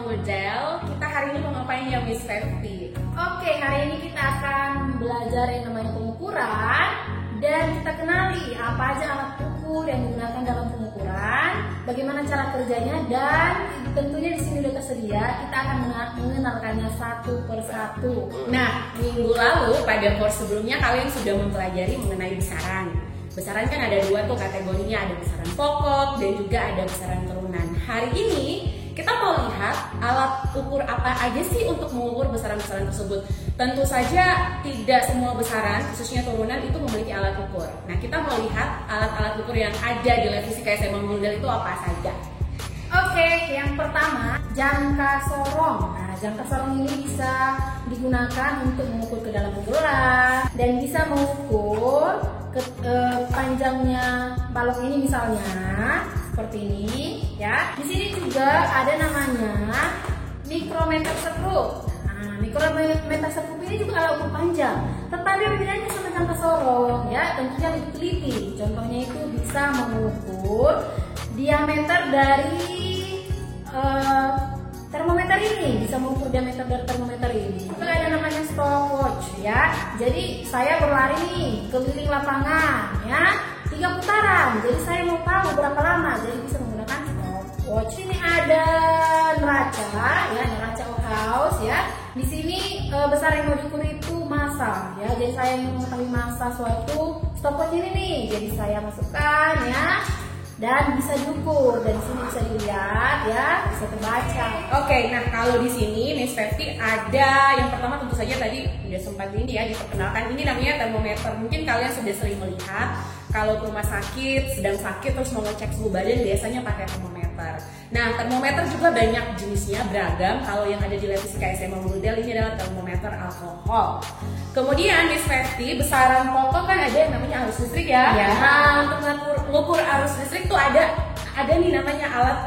Model. Kita hari ini mau ngapain ya Miss Fevty? Oke, hari ini kita akan belajar yang namanya pengukuran dan kita kenali apa aja alat ukur yang digunakan dalam pengukuran, bagaimana cara kerjanya, dan tentunya di sini udah tersedia kita akan mengenalkannya satu persatu. Nah, minggu lalu pada course sebelumnya kalian sudah mempelajari mengenai besaran. Besaran kan ada dua tuh kategorinya, ada besaran pokok dan juga ada besaran turunan. Hari ini kita mau lihat alat ukur apa aja sih untuk mengukur besaran-besaran tersebut. Tentu saja tidak semua besaran, khususnya turunan, itu memiliki alat ukur. Nah, kita mau lihat alat-alat ukur yang ada di Lab Fisika SMA Model itu apa saja. Oke, yang pertama jangka sorong. Nah, jangka sorong ini bisa digunakan untuk mengukur ke dalam bola dan bisa mengukur panjangnya balok ini misalnya seperti ini ya. Di sini juga ada namanya mikrometer skrup. Nah, mikrometer skrup ini juga alat ukur panjang, tetapi bedanya sama jangka sorong ya, tentunya lebih teliti. Contohnya itu bisa mengukur diameter dari termometer ini, bisa mengukur diameter dari termometer ini. Juga ada namanya stopwatch ya. Jadi saya berlari nih keliling lapangan ya, 3 putaran. Jadi saya mau tahu berapa lama. Jadi bisa menggunakan stopwatch. Ini ada neraca ya, neraca Oakhus ya. Di sini besar yang mau diukur itu massa ya. Jadi saya ingin mengetahui massa suatu stopwatch ini nih. Jadi saya masukkan ya. Dan bisa diukur, dari sini bisa dilihat ya, bisa terbaca. Oke, nah kalau di sini Miss Fevty ada yang pertama tentu saja tadi udah sempat ini ya diperkenalkan, ini namanya termometer. Mungkin kalian sudah sering melihat kalau ke rumah sakit sedang sakit terus mau ngecek suhu badan biasanya pakai termometer. Nah, termometer juga banyak jenisnya, beragam. Kalau yang ada di Lab Fisika SMA Model ini adalah termometer alkohol. Kemudian Miss Fevty, besaran pokok kan ada yang namanya arus listrik ya. Nah, untuk mengukur arus listrik tuh ada nih namanya alat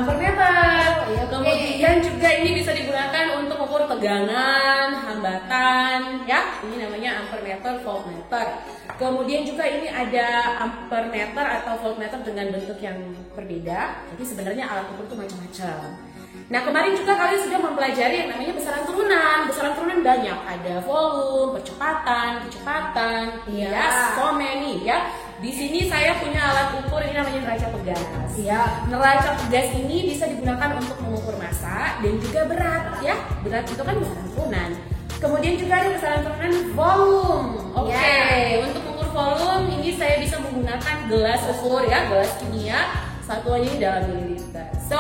ampermeter. Kemudian juga ini bisa digunakan untuk mengukur tegangan, hambatan ya. Ini namanya ampermeter, voltmeter. Kemudian juga ini ada ampermeter atau voltmeter dengan bentuk yang berbeda. Jadi sebenarnya alat ukur itu macam-macam. Nah, kemarin juga kalian sudah mempelajari yang namanya besaran turunan. Besaran turunan banyak, ada volume, kecepatan, ya, so many ya. Di sini saya punya alat ukur ini namanya neraca pegas. Ya, neraca pegas ini bisa digunakan untuk mengukur massa dan juga berat ya. Berat itu kan besaran turunan. Kemudian juga ada besaran turunan volume. Oke, untuk mengukur volume ini saya bisa menggunakan gelas ukur ya, gelas kimia. Satuannya ini dalam mililiter. So,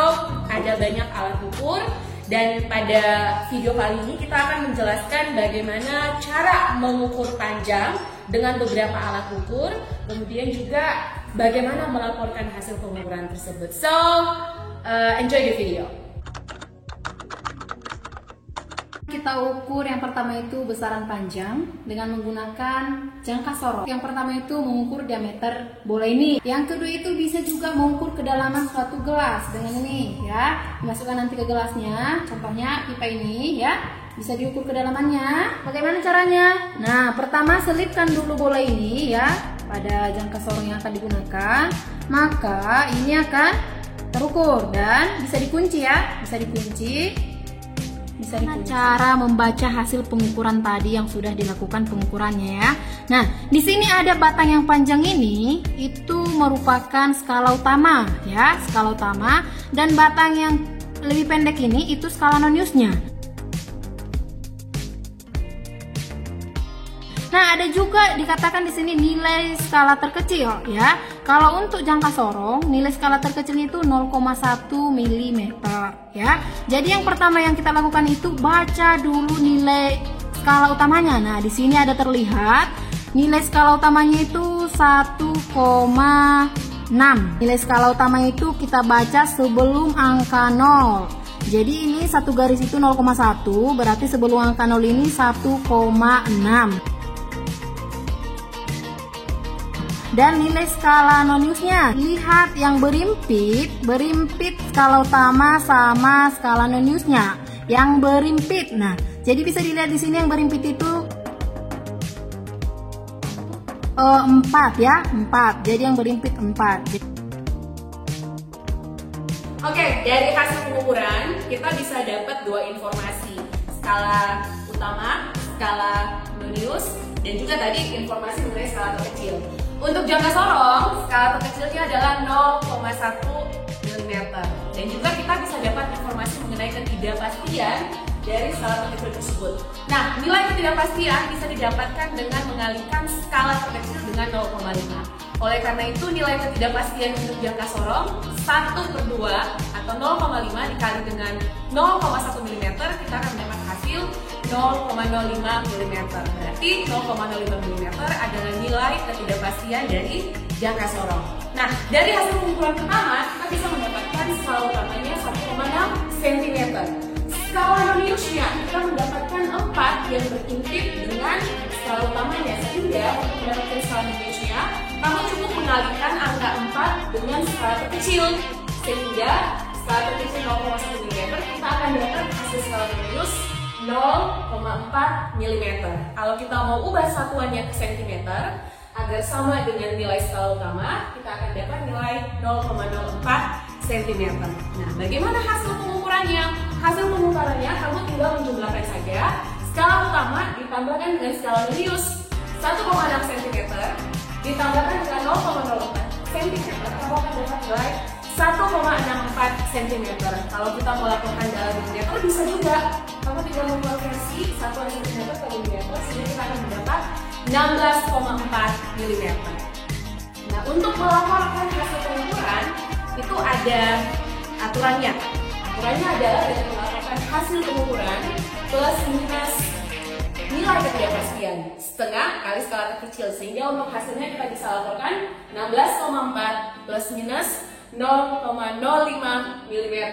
ada banyak alat ukur dan pada video kali ini kita akan menjelaskan bagaimana cara mengukur panjang dengan beberapa alat ukur, kemudian juga bagaimana melaporkan hasil pengukuran tersebut. So, enjoy the video. Kita ukur yang pertama itu besaran panjang dengan menggunakan jangka sorong. Yang pertama itu mengukur diameter bola ini. Yang kedua itu bisa juga mengukur kedalaman suatu gelas dengan ini ya. Dimasukkan nanti ke gelasnya. Contohnya pipa ini ya. Bisa diukur kedalamannya. Bagaimana caranya? Nah, pertama selipkan dulu bola ini ya pada jangka sorong yang akan digunakan. Maka ini akan terukur dan bisa dikunci ya. Bisa dikunci. Cara membaca hasil pengukuran tadi yang sudah dilakukan pengukurannya ya. Nah, di sini ada batang yang panjang ini itu merupakan skala utama ya, skala utama, dan batang yang lebih pendek ini itu skala non-use-nya. Nah, ada juga dikatakan di sini nilai skala terkecil ya. Kalau untuk jangka sorong, nilai skala terkecil itu 0,1 mm ya. Jadi yang pertama yang kita lakukan itu baca dulu nilai skala utamanya. Nah, di sini ada terlihat nilai skala utamanya itu 1,6. Nilai skala utama itu kita baca sebelum angka 0. Jadi ini satu garis itu 0,1, berarti sebelum angka 0 ini 1,6. Dan nilai skala non-use-nya, lihat yang berimpit skala utama sama skala non-use-nya. Yang berimpit, nah, jadi bisa dilihat di sini yang berimpit itu 4 ya, 4. Jadi yang berimpit 4. Oke, dari hasil pengukuran kita bisa dapat dua informasi, skala utama, skala nonius, dan juga tadi informasi mengenai skala terkecil. Untuk jangka sorong, skala terkecilnya adalah 0,1 mm. Dan juga kita bisa dapat informasi mengenai ketidakpastian dari skala terkecil tersebut. Nah, nilai ketidakpastian bisa didapatkan dengan mengalihkan skala terkecil dengan 0,5. Oleh karena itu, nilai ketidakpastian untuk jangka sorong 1/2 atau 0,5 dikali dengan 0,1 mm, kita akan mendapat hasil 0,05 mm. Berarti 0,05 mm adalah nilai ketidakpastian dari jangka sorong. Nah, dari hasil pengukuran pertama, kita bisa mendapatkan skala utamanya 1,6 cm. Skala noniusnya kita mendapatkan 4 yang berintip dengan skala utamanya, sehingga untuk mendapatkan skala noniusnya kamu cukup mengalihkan angka 4 dengan skala terkecil, sehingga skala terkecil 0,1 mm kita akan dapat hasil skala nonius 0,4 mm. Kalau kita mau ubah satuannya ke cm agar sama dengan nilai skala utama, kita akan dapat nilai 0,04 cm. Nah, bagaimana hasil pengukurannya? Hasil pengukurannya kamu tinggal menjumlahkan saja skala utama ditambahkan dengan skala nonius 1,6 cm ditambahkan dengan 0,04 cm, kamu akan dapat nilai 1,64 cm. Kalau kita melakukan dalam milimeter bisa juga, kamu tinggal mengkonversi satuan cm ke milimeter, sehingga kita akan mendapat 16,4 mm. Nah, untuk melaporkan hasil pengukuran itu ada aturannya. Aturannya adalah dengan melaporkan hasil pengukuran plus minus nilai ketidakpastian setengah kali skala terkecil, sehingga untuk hasilnya kita bisa laporkan 16,4 plus minus 0,05 mm.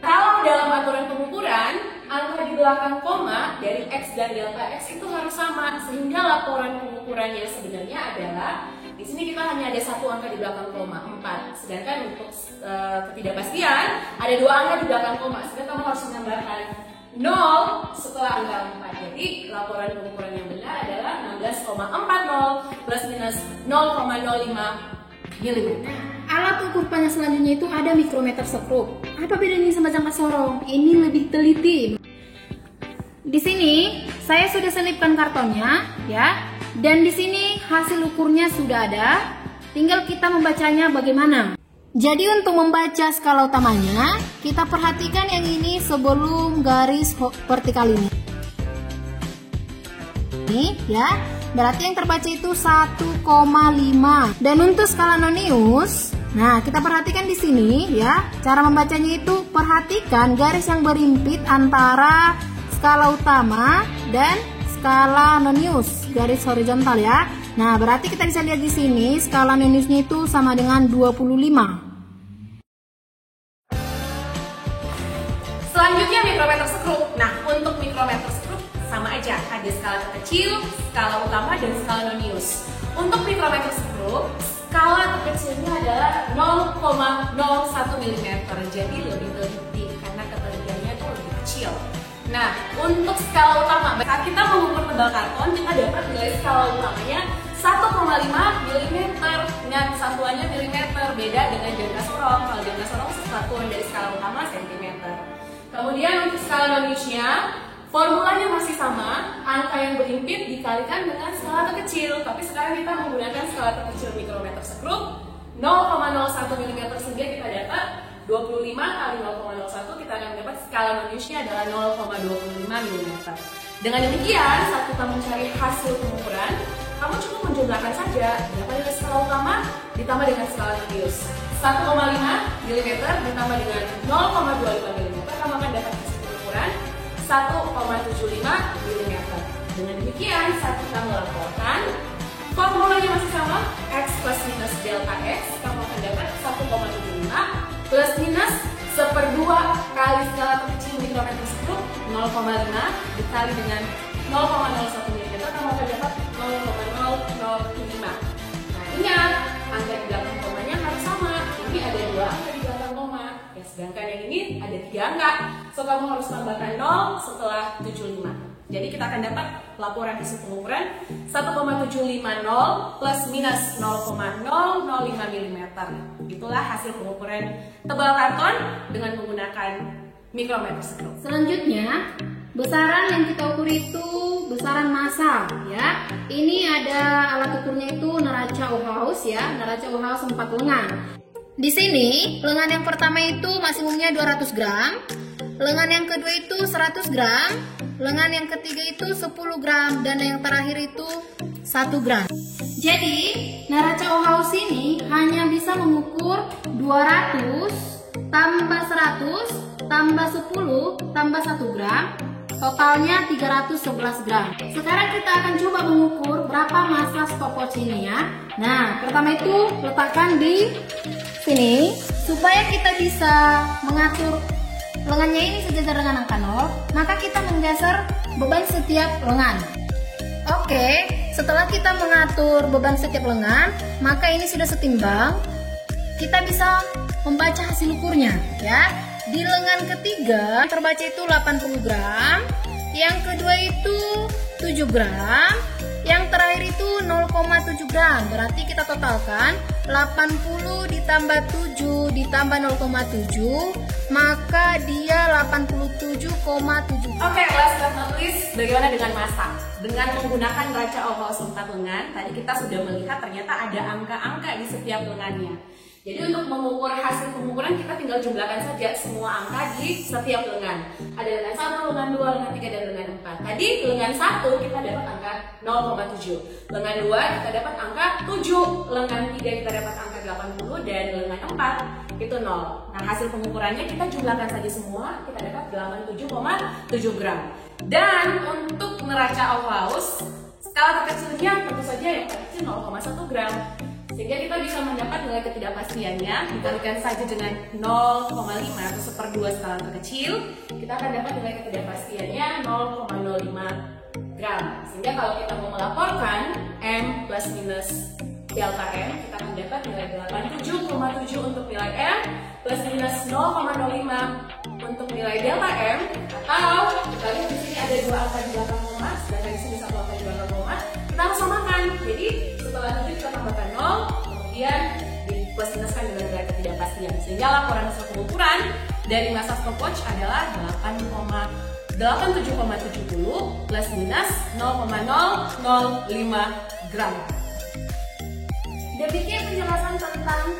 Kalau dalam aturan pengukuran, angka di belakang koma dari X dan delta X itu harus sama, sehingga laporan pengukurannya sebenarnya adalah di sini kita hanya ada satu angka di belakang koma 4, sedangkan untuk ketidakpastian ada dua angka di belakang koma, sehingga kamu harus menambahkan 0 setelah angka 4. Jadi laporan pengukuran yang benar adalah 16,40 plus minus 0,05 mm. Alat ukur panjang selanjutnya itu ada mikrometer skrup. Apa bedanya sama jangka sorong? Ini lebih teliti. Di sini saya sudah selipkan kartonnya, ya. Dan di sini hasil ukurnya sudah ada. Tinggal kita membacanya bagaimana. Jadi untuk membaca skala utamanya, kita perhatikan yang ini sebelum garis vertikal ini. Ini, ya. Berarti yang terbaca itu 1,5. Dan untuk skala nonius, nah kita perhatikan di sini ya, cara membacanya itu perhatikan garis yang berimpit antara skala utama dan skala nonius, garis horizontal ya. Nah, berarti kita bisa lihat di sini skala noniusnya itu sama dengan 25. Selanjutnya mikrometer skrup. Nah, untuk mikrometer skrup sama aja, ada skala terkecil, skala utama, dan skala nonius. Untuk mikrometer skrup, skala terkecilnya adalah 0,01 mm, jadi lebih teliti karena ketelitiannya itu lebih kecil. Nah, untuk skala utama, saat kita mengukur tebal karton, kita dapat nilai skala utamanya 1,5 mm. Ingat, satuannya milimeter, beda dengan jangka sorong. Kalau jangka sorong satuan dari skala utama cm. Kemudian untuk skala noniusnya, formulanya masih sama, angka yang berimpit dikalikan dengan skala terkecil, tapi sekarang kita menggunakan skala terkecil mikrometer skrup 0,01 mm, sehingga kita dapat 25 kali 0,01, kita akan dapat skala noniusnya adalah 0,25 mm. Dengan demikian, saat kita mencari hasil pengukuran, kamu cukup menjumlahkan saja berapa nilai skala utama ditambah dengan skala nonius. 1,5 mm ditambah dengan 0,25 mm, kamu akan dapat hasil pengukuran 1,75 mm. Dengan demikian, saat kita melaporkan, formulanya masih sama, X plus minus delta X, kamu akan dapat 1,75 plus minus 1/2 kali skala terkecil mikrometer skrup 0,5 dikali dengan 0,01 mm, kamu akan dapat 0,005. Nah, ingat, angka di belakang komanya harus sama. Ini ada dua angka di belakang koma. Ya, sedangkan yang ini ada 3 angka. So, kamu harus tambahkan 0 setelah 75. Jadi kita akan dapat laporan hasil pengukuran 1,750 plus minus 0,005 mm. Itulah hasil pengukuran tebal karton dengan menggunakan mikrometer screw. Selanjutnya, besaran yang kita ukur itu besaran massal ya. Ini ada alat ukurnya itu neraca Ohaus ya, neraca Ohaus 4 lengan. Di sini lengan yang pertama itu maksimumnya 200 gram, lengan yang kedua itu 100 gram, lengan yang ketiga itu 10 gram, dan yang terakhir itu 1 gram. Jadi neraca Ohaus ini hanya bisa mengukur 200 tambah 100 tambah 10 tambah 1 gram, totalnya 311 gram. Sekarang kita akan coba mengukur berapa massa stopwatch ini ya. Nah, pertama itu letakkan di sini supaya kita bisa mengatur lengannya ini sejajar dengan angka 0, maka kita menggeser beban setiap lengan. Oke, setelah kita mengatur beban setiap lengan, maka ini sudah setimbang. Kita bisa membaca hasil ukurnya ya. Di lengan ketiga terbaca itu 80 gram, yang kedua itu 7 gram, yang terakhir itu 0,7 gram. Berarti kita totalkan 80 ditambah 7 ditambah 0,7, maka dia 87,7. Oke, last but not least, bagaimana dengan massa? Dengan menggunakan neraca Ohaus 4 lengan, tadi kita sudah melihat ternyata ada angka-angka di setiap lengannya. Jadi untuk mengukur hasil pengukuran kita tinggal jumlahkan saja semua angka di setiap lengan. Ada lengan 1, lengan 2, lengan 3, dan lengan 4. Tadi lengan 1 kita dapat angka 0,7. Lengan 2 kita dapat angka 7. Lengan 3 kita dapat angka 80, dan lengan 4 itu 0. Nah, hasil pengukurannya kita jumlahkan saja semua, kita dapat 87,7 gram. Dan untuk neraca Ohaus, skala terkecilnya tentu saja yang terkecil 0,1 gram. Sehingga kita bisa mendapat nilai ketidakpastiannya, dikalikan saja dengan 0,5 atau 1/2 skala terkecil, kita akan dapat nilai ketidakpastiannya 0,05 gram. Sehingga kalau kita mau melaporkan M plus minus delta M, kita akan dapat nilai 87,7 untuk nilai M plus minus 0,05 untuk nilai delta M, atau kita lihat di sini ada 2 angka di belakang koma, sedangkan di sini 1 angka di belakang koma, kita harus samakan. Jadi setelah 7 kita tambahkan 0, kemudian di plus minuskan dengan nilai ketidakpastian, sehingga laporan hasil pengukuran dari massa stopwatch adalah 87,70 plus minus 0,005 gram. Demikian penjelasan tentang